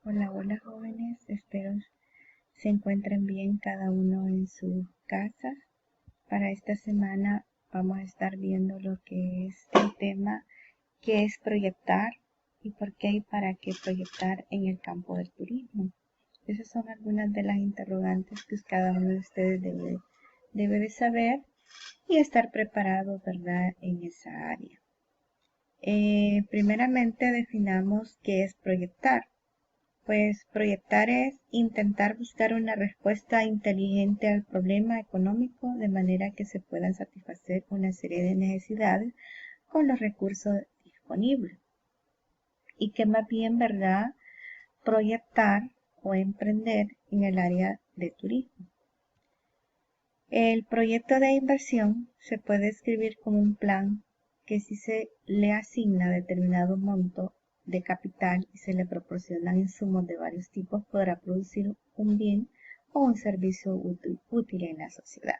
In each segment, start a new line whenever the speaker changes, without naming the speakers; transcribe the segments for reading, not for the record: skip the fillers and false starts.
Hola, hola jóvenes, espero se encuentren bien cada uno en sus casas. Para esta semana vamos a estar viendo lo que es el tema que es proyectar y por qué y para qué proyectar en el campo del turismo. Esas son algunas de las interrogantes que cada uno de ustedes debe de saber y estar preparado, ¿verdad?, en esa área. Primeramente definamos qué es proyectar. Pues proyectar es intentar buscar una respuesta inteligente al problema económico de manera que se puedan satisfacer una serie de necesidades con los recursos disponibles. Y que más bien, ¿verdad?, proyectar o emprender en el área de turismo. El proyecto de inversión se puede escribir como un plan que si se le asigna determinado monto de capital y se le proporcionan insumos de varios tipos, podrá producir un bien o un servicio útil en la sociedad.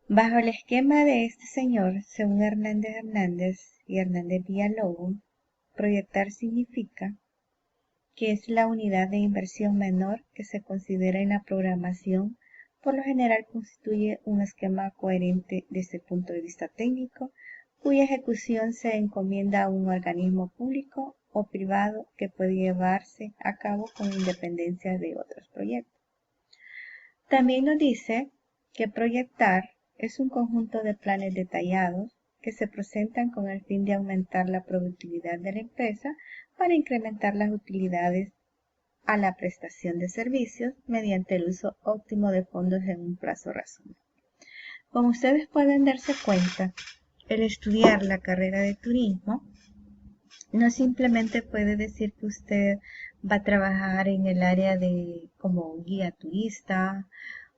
Bajo el esquema de este señor, según Hernández y Hernández Villalobos, proyectar significa que es la unidad de inversión menor que se considera en la programación. Por lo general constituye un esquema coherente desde el punto de vista técnico, cuya ejecución se encomienda a un organismo público o privado que puede llevarse a cabo con independencia de otros proyectos. También nos dice que proyectar es un conjunto de planes detallados que se presentan con el fin de aumentar la productividad de la empresa para incrementar las utilidades a la prestación de servicios mediante el uso óptimo de fondos en un plazo razonable. Como ustedes pueden darse cuenta, el estudiar la carrera de turismo no simplemente puede decir que usted va a trabajar en el área de como guía turista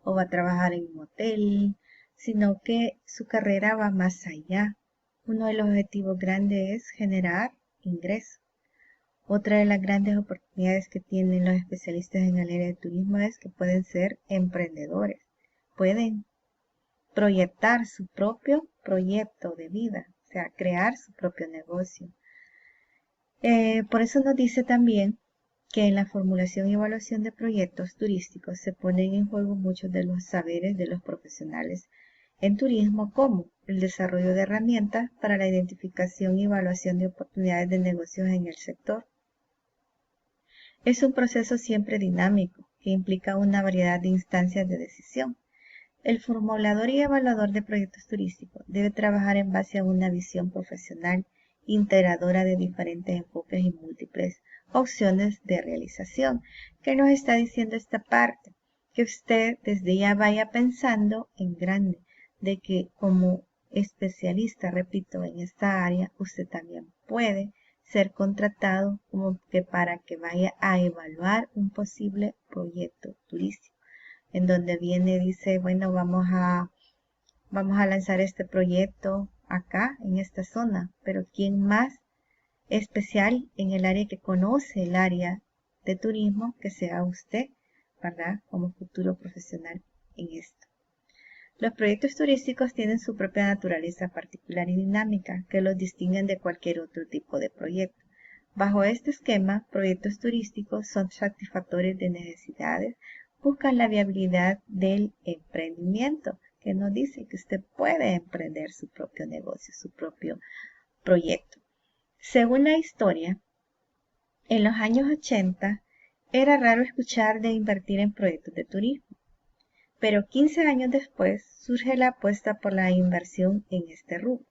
o va a trabajar en un hotel, sino que su carrera va más allá. Uno de los objetivos grandes es generar ingresos. Otra de las grandes oportunidades que tienen los especialistas en el área de turismo es que pueden ser emprendedores, pueden proyectar su propio proyecto de vida, o sea, crear su propio negocio. Por eso nos dice también que en la formulación y evaluación de proyectos turísticos se ponen en juego muchos de los saberes de los profesionales en turismo, como el desarrollo de herramientas para la identificación y evaluación de oportunidades de negocios en el sector. Es un proceso siempre dinámico que implica una variedad de instancias de decisión. El formulador y evaluador de proyectos turísticos debe trabajar en base a una visión profesional integradora de diferentes enfoques y múltiples opciones de realización. ¿Qué nos está diciendo esta parte? Que usted desde ya vaya pensando en grande, de que como especialista, repito, en esta área, usted también puede ser contratado como que para que vaya a evaluar un posible proyecto turístico, en donde viene, dice, bueno, vamos a lanzar este proyecto acá, en esta zona, pero ¿quién más especial en el área que conoce el área de turismo que sea usted, ¿verdad?, como futuro profesional en esto? Los proyectos turísticos tienen su propia naturaleza particular y dinámica que los distinguen de cualquier otro tipo de proyecto. Bajo este esquema, proyectos turísticos son satisfactores de necesidades, buscan la viabilidad del emprendimiento, que nos dice que usted puede emprender su propio negocio, su propio proyecto. Según la historia, en los años 80 era raro escuchar de invertir en proyectos de turismo, pero 15 años después surge la apuesta por la inversión en este rubro.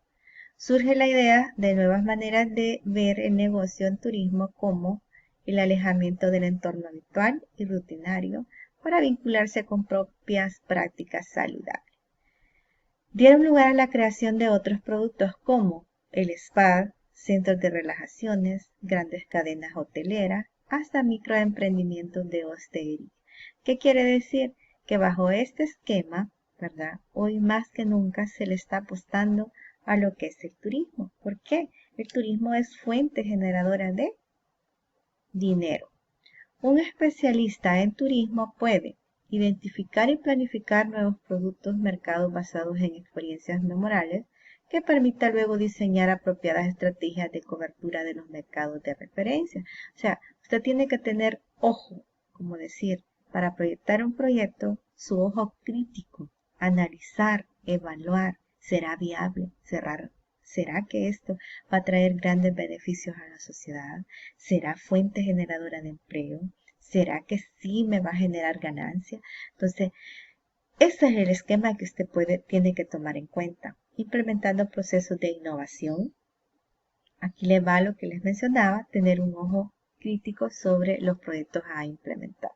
Surge la idea de nuevas maneras de ver el negocio en turismo, como el alejamiento del entorno habitual y rutinario para vincularse con propias prácticas saludables. Dieron lugar a la creación de otros productos como el spa, centros de relajaciones, grandes cadenas hoteleras, hasta microemprendimientos de hostelería. ¿Qué quiere decir? Que bajo este esquema, ¿verdad?, hoy más que nunca se le está apostando a lo que es el turismo. ¿Por qué? El turismo es fuente generadora de dinero. Un especialista en turismo puede identificar y planificar nuevos productos, mercados basados en experiencias memorables, que permita luego diseñar apropiadas estrategias de cobertura de los mercados de referencia. O sea, Usted tiene que tener ojo, como decir, para proyectar un proyecto, su ojo crítico, analizar, evaluar, ¿será viable? ¿Será que esto va a traer grandes beneficios a la sociedad? ¿Será fuente generadora de empleo? ¿Será que sí me va a generar ganancia? Entonces, ese es el esquema que usted tiene que tomar en cuenta. Implementando procesos de innovación. Aquí le va lo que les mencionaba, tener un ojo crítico sobre los proyectos a implementar.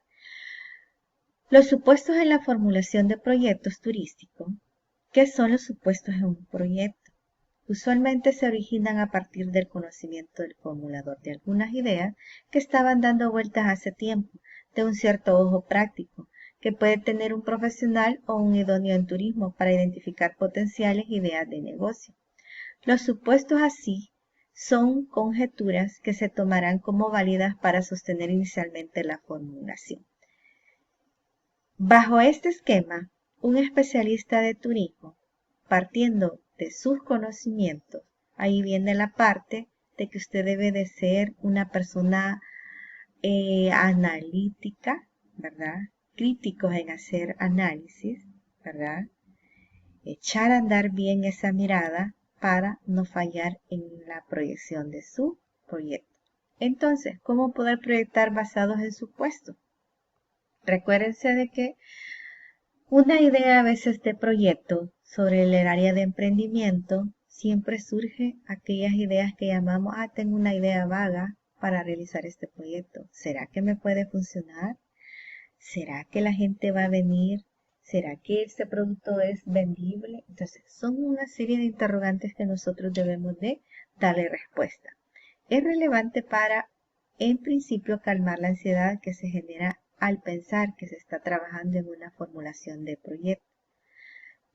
Los supuestos en la formulación de proyectos turísticos. ¿Qué son los supuestos en un proyecto? Usualmente se originan a partir del conocimiento del formulador de algunas ideas que estaban dando vueltas hace tiempo, de un cierto ojo práctico, que puede tener un profesional o un idóneo en turismo para identificar potenciales ideas de negocio. Los supuestos así son conjeturas que se tomarán como válidas para sostener inicialmente la formulación. Bajo este esquema, un especialista de turismo, partiendo de sus conocimientos, ahí viene la parte de que usted debe de ser una persona analítica, ¿verdad? Críticos en hacer análisis, ¿verdad? Echar a andar bien esa mirada para no fallar en la proyección de su proyecto. Entonces, ¿cómo poder proyectar basados en supuestos? Recuérdense de que una idea a veces de proyecto sobre el área de emprendimiento siempre surge aquellas ideas que llamamos, tengo una idea vaga para realizar este proyecto. ¿Será que me puede funcionar? ¿Será que la gente va a venir? ¿Será que este producto es vendible? Entonces, son una serie de interrogantes que nosotros debemos de darle respuesta. Es relevante para, en principio, calmar la ansiedad que se genera al pensar que se está trabajando en una formulación de proyecto.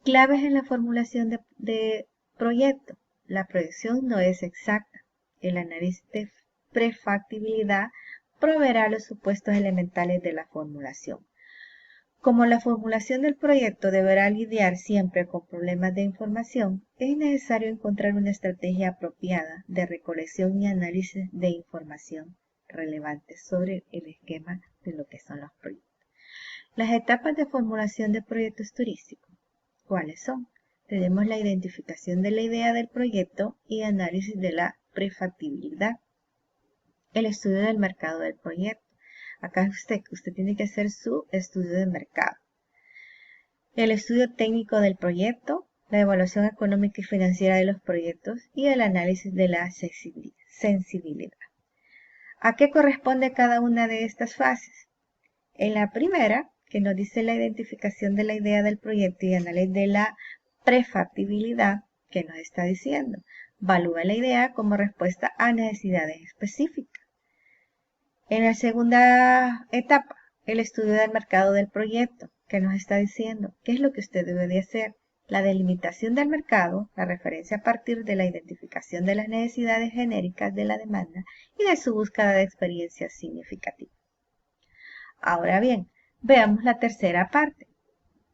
Claves en la formulación de proyecto. La proyección no es exacta. El análisis de prefactibilidad proveerá los supuestos elementales de la formulación. Como la formulación del proyecto deberá lidiar siempre con problemas de información, es necesario encontrar una estrategia apropiada de recolección y análisis de información relevante sobre el esquema de lo que son los proyectos. Las etapas de formulación de proyectos turísticos. ¿Cuáles son? Tenemos la identificación de la idea del proyecto y análisis de la prefactibilidad. El estudio del mercado del proyecto. Acá usted tiene que hacer su estudio de mercado. El estudio técnico del proyecto, la evaluación económica y financiera de los proyectos y el análisis de la sensibilidad. ¿A qué corresponde cada una de estas fases? En la primera, que nos dice la identificación de la idea del proyecto y análisis de la prefactibilidad, que nos está diciendo, evalúa la idea como respuesta a necesidades específicas. En la segunda etapa, el estudio del mercado del proyecto, que nos está diciendo qué es lo que usted debe de hacer. La delimitación del mercado, la referencia a partir de la identificación de las necesidades genéricas de la demanda y de su búsqueda de experiencias significativas. Ahora bien, veamos la tercera parte,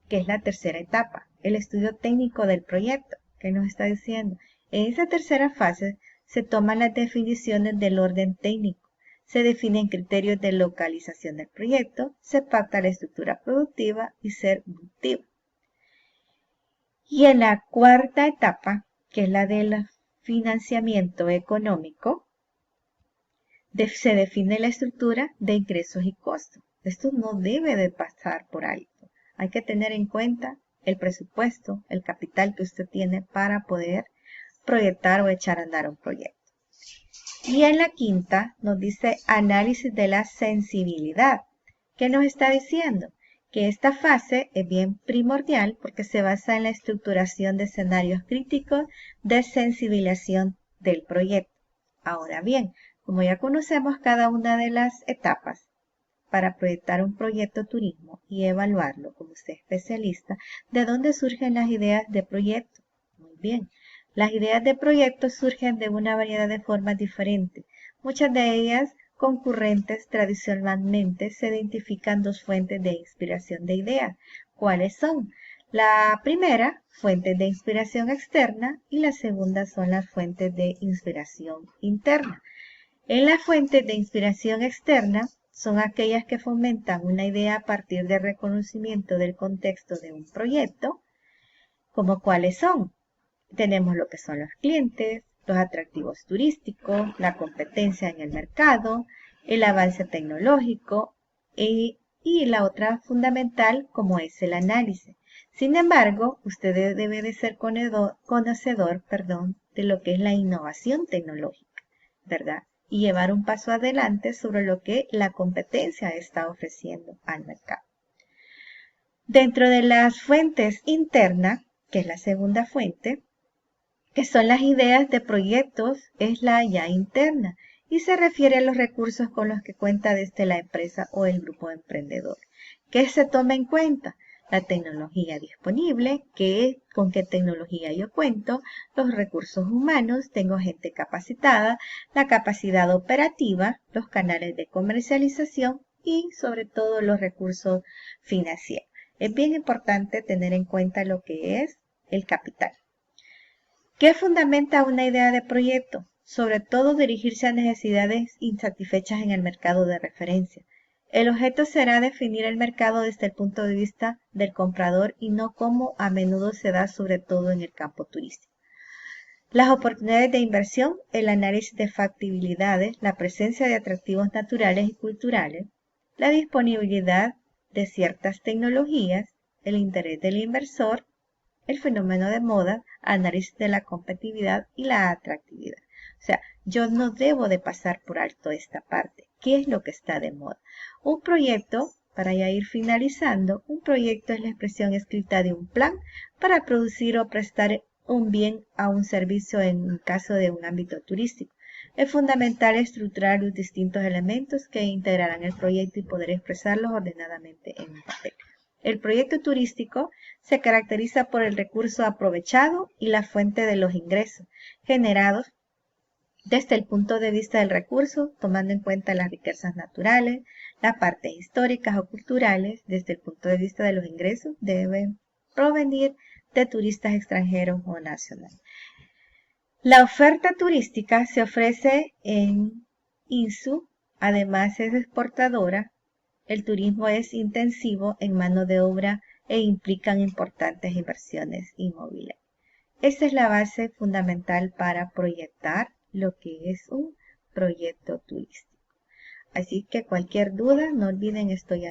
que es la tercera etapa, el estudio técnico del proyecto, que nos está diciendo. En esa tercera fase se toman las definiciones del orden técnico. Se definen criterios de localización del proyecto, se pacta la estructura productiva y ser productiva. Y en la cuarta etapa, que es la del financiamiento económico, se define la estructura de ingresos y costos. Esto no debe de pasar por alto. Hay que tener en cuenta el presupuesto, el capital que usted tiene para poder proyectar o echar a andar un proyecto. Y en la quinta nos dice análisis de la sensibilidad. ¿Qué nos está diciendo? Que esta fase es bien primordial porque se basa en la estructuración de escenarios críticos de sensibilización del proyecto. Ahora bien, como ya conocemos cada una de las etapas para proyectar un proyecto turismo y evaluarlo como usted es especialista, ¿de dónde surgen las ideas de proyecto? Muy bien. Las ideas de proyectos surgen de una variedad de formas diferentes. Muchas de ellas concurrentes. Tradicionalmente se identifican dos fuentes de inspiración de ideas. ¿Cuáles son? La primera, fuentes de inspiración externa, y la segunda son las fuentes de inspiración interna. En las fuentes de inspiración externa son aquellas que fomentan una idea a partir del reconocimiento del contexto de un proyecto, como cuáles son. Tenemos lo que son los clientes, los atractivos turísticos, la competencia en el mercado, el avance tecnológico y la otra fundamental como es el análisis. Sin embargo, usted debe de ser conocedor, de lo que es la innovación tecnológica, ¿verdad? Y llevar un paso adelante sobre lo que la competencia está ofreciendo al mercado. Dentro de las fuentes internas, que es la segunda fuente, que son las ideas de proyectos, es la ya interna y se refiere a los recursos con los que cuenta desde la empresa o el grupo emprendedor. ¿Qué se toma en cuenta? La tecnología disponible, con qué tecnología yo cuento, los recursos humanos, tengo gente capacitada, la capacidad operativa, los canales de comercialización y sobre todo los recursos financieros. Es bien importante tener en cuenta lo que es el capital. ¿Qué fundamenta una idea de proyecto? Sobre todo dirigirse a necesidades insatisfechas en el mercado de referencia. El objeto será definir el mercado desde el punto de vista del comprador y no como a menudo se da sobre todo en el campo turístico. Las oportunidades de inversión, el análisis de factibilidades, la presencia de atractivos naturales y culturales, la disponibilidad de ciertas tecnologías, el interés del inversor, el fenómeno de moda, análisis de la competitividad y la atractividad. O sea, yo no debo de pasar por alto esta parte. ¿Qué es lo que está de moda? Un proyecto, para ya ir finalizando, un proyecto es la expresión escrita de un plan para producir o prestar un bien a un servicio en el caso de un ámbito turístico. Es fundamental estructurar los distintos elementos que integrarán el proyecto y poder expresarlos ordenadamente en un papel. El proyecto turístico se caracteriza por el recurso aprovechado y la fuente de los ingresos generados desde el punto de vista del recurso, tomando en cuenta las riquezas naturales, las partes históricas o culturales. Desde el punto de vista de los ingresos, deben provenir de turistas extranjeros o nacionales. La oferta turística se ofrece en INSU, además es exportadora. El turismo es intensivo en mano de obra e implican importantes inversiones inmobiliarias. Esa es la base fundamental para proyectar lo que es un proyecto turístico. Así que cualquier duda, no olviden, estoy